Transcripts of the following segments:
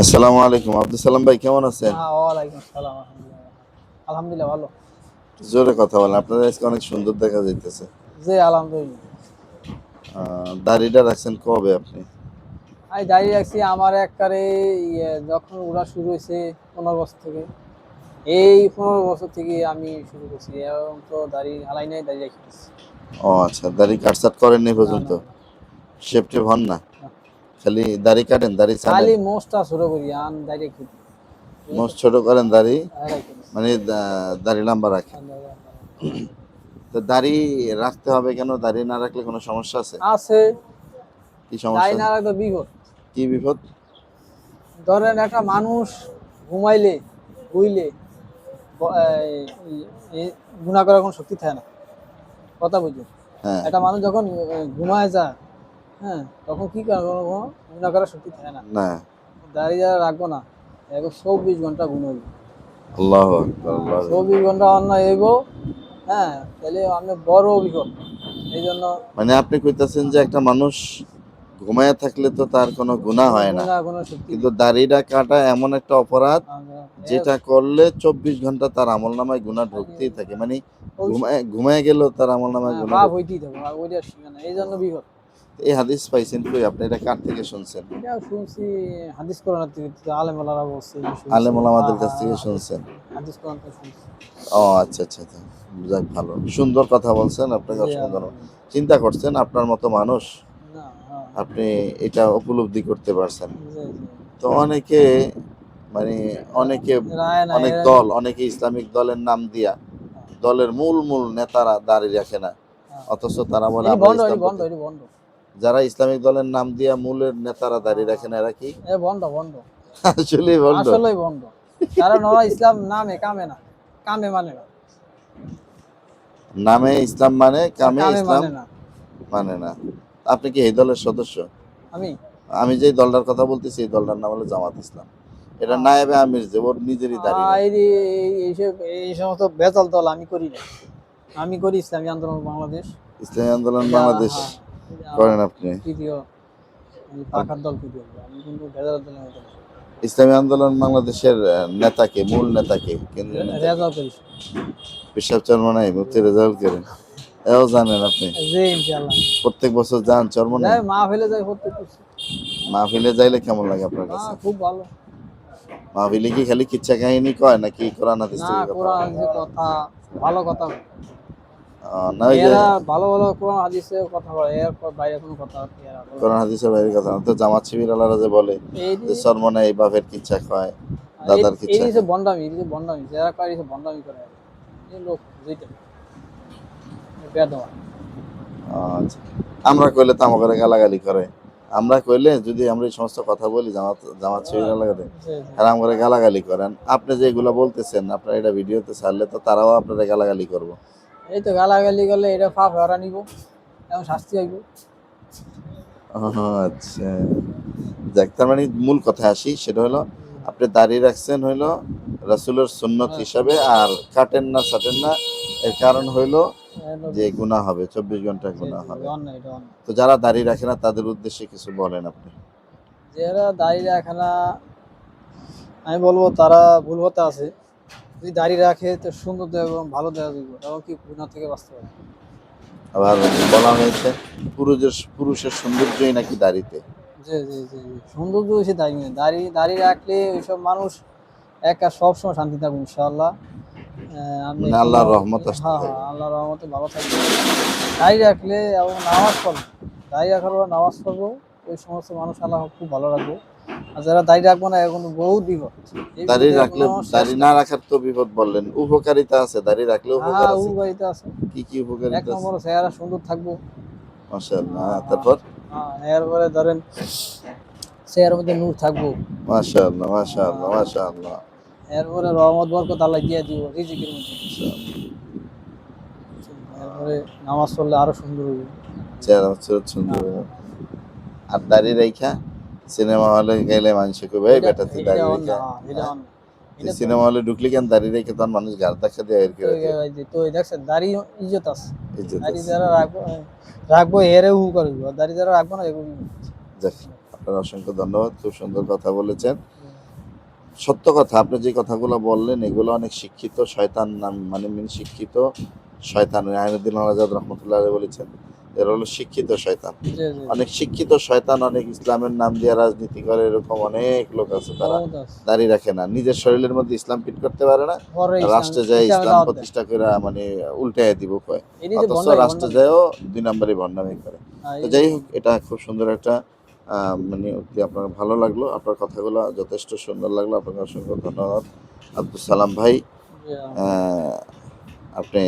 আসসালামু আলাইকুম আব্দুল সালাম ভাই, কেমন আছেন? হ্যাঁ, ওয়ালাইকুম আসসালাম। আলহামদুলিল্লাহ। আলহামদুলিল্লাহ ভালো। জোরে কথা বলেন, আপনার আজকে অনেক সুন্দর দেখা যাইতেছে। জি, আলহামদুলিল্লাহ। দাড়িটা রাখছেন কবে আপনি? আমি দাঁড়িয়ে রাখছি আমার একবারে যখন ওরা শুরু হয়েছে 15 বছর থেকে। এই 15 বছর থেকে আমি শুরু করছি এবং তো দাড়ি হালাই নাই, দাড়ি রেখে দিচ্ছি। ও আচ্ছা, দাড়ি কাটছাট করেন এই না পর্যন্ত? না শেপটেপ হন না? না। খালি দাড়ি কাটেন, দাড়ি ছাড়েন? খালি মোষটা ছোট করি আন দাড়ি রেখে দিই। ঠিক মোচ আছে? ছোট করেন, দাড়ি রেখে দিচ্ছি। মানে দাড়ি লম্বা রাখেন? তো দাড়ি রাখতে হবে কেন? দাড়ি না রাখলে কোনো সমস্যা আছে? আছে। কি দাড়ি সমস্যা? না রাখলে বিপদ। কি বিপদ? ধরেন একটা মানুষ ঘুমাইলে বুইলে গুণা করার কোনো শক্তি থাকে না। কথা বুঝো। হ্যাঁ। একটা মানুষ যখন ঘুমায় যায়, হ্যাঁ, তখন কি করে কোনো গুণা করার শক্তি থাকে না। না। দাঁড়িয়ে যারা রাখবো না, এখন 24 ঘন্টা ঘুমাইবো। আল্লাহু আকবার, হ্যাঁ, আল্লাহু আকবার। 24 ঘন্টা অন্যায় হইব। হ্যাঁ, তাহলে আমি বড় বিপদ। এই জন্য মানে আপনি কইতাছেন যে একটা মানুষ ঘুমায় থাকলে তো তার কোনো গুনাহ হয় না, গুণা কোনো শক্তি কিন্তু নেই। দাড়িটা কাটা এমন একটা অপরাধ এর যেটা করলে 24 ঘন্টা তার আমল নামায় গুনাহ ঢুকতেই থাকে। মানে ঘুমায় গেলেও তার আমল নামায় গুনাহ পাপ ঢুকতে। হইতেই থাকবো, ওইটা শিখে না, এই জন্য বিপদ। এই হাদিস পাইছেন কই? আপনি এটা কার থেকে শুনছেন? এটা শুনছি হাদিস কোরআন থেকে, আলেম ওলারা বলছে, আলেম শুনছি। হ্যাঁ ওলামাদের কাছ হ্যাঁ, থেকে হাদিস শুনছেন? হাদিস কোরআন থেকে শুনছি। ও আচ্ছা আচ্ছা আচ্ছা, যাক ভালো, সুন্দর কথা বলছেন, আপনাকে জি, অসংখ্য ধন্যবাদ। আলহামদুলিল্লাহ। চিন্তা করছেন, আপনার মতো মানুষ না, হ্যাঁ, আপনি এটা উপলব্ধি করতে পারছেন। জি জি। তো অনেকে মানে অনেকে রায় না অনেক এরা। দল, অনেকে ইসলামিক দলের নাম দিয়া দলের মূল মূল নেতারা দাঁড়িয়ে রাখে না, হ্যাঁ, অথচ তারা বলে এটি আমরা বন্ধ, এটি ইসলাম বন্ধ, পন্থী। এটি বন্ধ। যারা ইসলামিক দলের নাম দিয়া মূলের নেতারা দাঁড়িয়ে রাখে না, এরা কি এ বন্ধ, বন্ধ। আসলে বন্ধ? আসলেই বন্ধ। কারণ ওরা ইসলাম নামে কামে না, কামে মানে না, নামে ইসলাম মানে আর কামে কামে ইসলাম মানে না। মানে না। আপনি কি এই দলের সদস্য? আমি আমি যে দলটার কথা বলতেছি এই দলটার নাম হলো জামাত ইসলাম। এটা আহ, নায়েবে আমির যে ওর নিজেরই দাঁড়িয়ে আহ, নেই। এই সমস্ত বেতাল দল আমি করি না। আমি করি ইসলামী আন্দোলন বাংলাদেশ। ইসলামী আন্দোলন এটা বাংলাদেশ হ্যাঁ, এটা আমার করেন আপনি? তৃতীয়, আমি পাখার দল তৃতীয়। আমি কিন্তু বেতাল দলের মতো না। ইসলামী আন্দোলন বাংলাদেশের নেতাকে, মূল নেতাকে, কেন্দ্রীয় নেতাকে? রেজাল করিস। পেশাব চরমনাই, মুফতি রেজাউল করিম, এও জানেন আপনি? জি, ইনশাল্লাহ। প্রত্যেক বছর যান চরমনাই? যাই মা ফেলে যাই করতে কিছু। মাহফিলে যাইলে কেমন লাগে আপনার কাছে? খুব ভালো। মাহফিলে কি খালি কিচ্ছা কাহিনী কয় নাকি কোরআন হাদিস না, থেকে কথা কোরআন বলে? হাদিসের কথা, ভালো কথা। না ওই যে এরা ভালো ভালো কোরআন হাদিসের কথা বলে, এর বাইরে কোনো কথা এরা বলে না। কোরআন হাদিসের বাইরে কথা না, তো জামাত শিবির আলারা যে বলে এই যে চরমনাই বাপের কিচ্ছা কয়, দাদার কিচ্ছা যে কয়। বন্ডামি, এই যে বন্ডামি যারা করে, এই যে বন্ডামি করে, এই লোক যেটা বেদওয়া। আচ্ছা, আমরা কইলে তো আমাকে গালাগালি করে। আমরা কইলে যদি আমরা এই সমস্ত কথা বলি জামাত জামাত শিবির আলাদা, জি, আর আমাকে গালাগালি করেন। আপনি যে এগুলো বলতেছেন, আপনার এটা ভিডিওতে ছাড়লে তো তারাও আপনারা গালাগালি করবো। এই তো গালাগালি করলে এটা পাপ ওরা নিব, এবং শাস্তি হইব। আচ্ছা, যাক, তার মানে মূল কথা আসি, সেটা হলো আপনি দাঁড়িয়ে রাখছেন হইলো রাসূলের সুন্নত হিসাবে, আর কাটেন না ছাটেন না, এর কারণ হইলো যে গুনাহ হবে, 24 ঘন্টা গুনাহ হবে। অন্যায়, এটা অন্যায়। তো যারা দাঁড়িয়ে রাখে না তাদের উদ্দেশ্যে কিছু বলেন আপনি? যারা দাড়ি রাখে না, আমি বলবো তারা ভুল পথে আছে। যদি দাড়ি রাখে তো সুন্দর দেয় এবং ভালো দেওয়া দিব, এবং কি গুনাহ থেকে বাঁচতে পারে। আবার বলা হয়েছে পুরুষের সৌন্দর্যই নাকি দাড়িতে। জি জি জি জি, সৌন্দর্য হচ্ছে দাড়ি নেই, দাড়ি দাড়ি রাখলে ওইসব মানুষ একা সবসময় শান্তি থাকবে ইনশাআল্লাহ। আপনি মানে কোনো, আল্লাহর রহমত আসতে হ্যাঁ হ্যাঁ, থাকে। আল্লাহর রহমতে ভালো থাকবে। দাড়ি রাখলে এবং নামাজ পড়বে, দাড়ি রাখার পর নামাজ পড়বো, ওই সমস্ত মানুষ আল্লাহ খুব ভালো রাখবো। আর যারা দাড়ি রাখবো না এখন বহুত বিপদ, এই দাড়ি বিপদের রাখলে, কোনো শেষ দাড়ি না নাই। রাখার তো বিপদ বললেন, উপকারিতা আছে, দাড়ি রাখলে উপকার হ্যাঁ, ও আছে। বাড়িতে আছে। কি কি এক উপকারিতা আছে? নম্বর চেহারা সুন্দর থাকবো। মাশাআল্লাহ, হ্যাঁ হ্যাঁ তারপর? হ্যাঁ, এরপরে ধরেন চেহারার মধ্যে নূর থাকবো। মাশাআল্লাহ, মাশাআল্লাহ, মাশাআল্লাহ, এরপরে রহমত বরকত আল্লাহ দিয়ে দিব রিজিকের মধ্যে। মাশাআল্লাহ। এরপরে নামাজ পড়লে আরো সুন্দর হবে। চেহারা হচ্ছে সুন্দর। আর দাড়ি রাইখা সিনেমা হলে গেলে মানুষ কইবে এই এটা বেটা তুই এটা দাড়ি অন্য, রাইখা, হ্যাঁ, এটা হ্যাঁ? অন্য। তুই এটা তো সিনেমা হলে ঢুকলি কেন দাড়ি রেখে? তখন মানুষ গার ধাক্কা দিয়ে বের তো করে দিয়ে। তো দেখছেন দাড়ি ইজ্জত আছে। ইজ্জত দাড়ি আছে। যারা রাখবো, রাখবো এরে হু করবো, আর দাড়ি যারা রাখবো না এগুলো। যাক, আপনার অসংখ্য ধন্যবাদ, খুব সুন্দর কথা বলেছেন। সত্য কথা, আপনি যে কথাগুলো বললেন এগুলো অনেক শিক্ষিত শয়তান নাম মানে শিক্ষিত শয়তান আইনুদ্দিন আজাদ রহমতুল্লাহ আলাইহি বলেছেন এরা হলো শিক্ষিত শয়তান। জি জি অনেক শিক্ষিত শয়তান অনেক ইসলামের নাম দিয়ে রাজনীতি করে, এরকম অনেক লোক আছে তারা বহুত আছে। দাড়ি রাখে না, নিজের শরীরের মধ্যে ইসলাম ফিট করতে পারে না, পরে ইসলাম রাষ্ট্রে যায় ইসলামে ইসলাম দাওয়াত দেয়। প্রতিষ্ঠা করে মানে উল্টাইয়া দিব কয়, এটি যে অথচ ভণ্ডামি রাষ্ট্রে ভণ্ডামি। যায়ও 2 নম্বরই ভণ্ডামি করে। তো এই যে যাই হোক, এটা খুব সুন্দর একটা মানে উক্তি, আপনার ভালো লাগলো, আপনার কথাগুলো যথেষ্ট সুন্দর লাগলো, আপনাকে অসংখ্য ধন্যবাদ আব্দুল সালাম ভাই। যে আহ, আপনি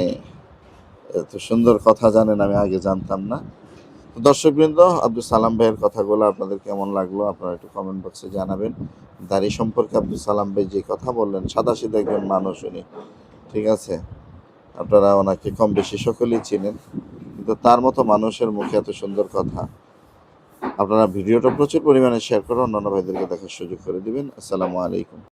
এত সুন্দর কথা জানেন আমি আগে জানতাম না। তো দর্শকবৃন্দ, আব্দুল সালাম ভাইয়ের কথাগুলো আপনাদের কেমন লাগলো আপনারা একটু কমেন্ট বক্সে জানাবেন। দাড়ি সম্পর্কে আব্দুল সালাম ভাই যে কথা বললেন, সাদাসিধা একজন মানুষ উনি, ঠিক আছে, আপনারা ওনাকে কম বেশি সকলেই চিনেন, কিন্তু তার মতো মানুষের মুখে এত সুন্দর কথা। আপনারা ভিডিওটা প্রচুর পরিমাণে শেয়ার করে অন্যান্য ভাইদেরকে দেখার সুযোগ করে দিবেন। আসসালামু আলাইকুম।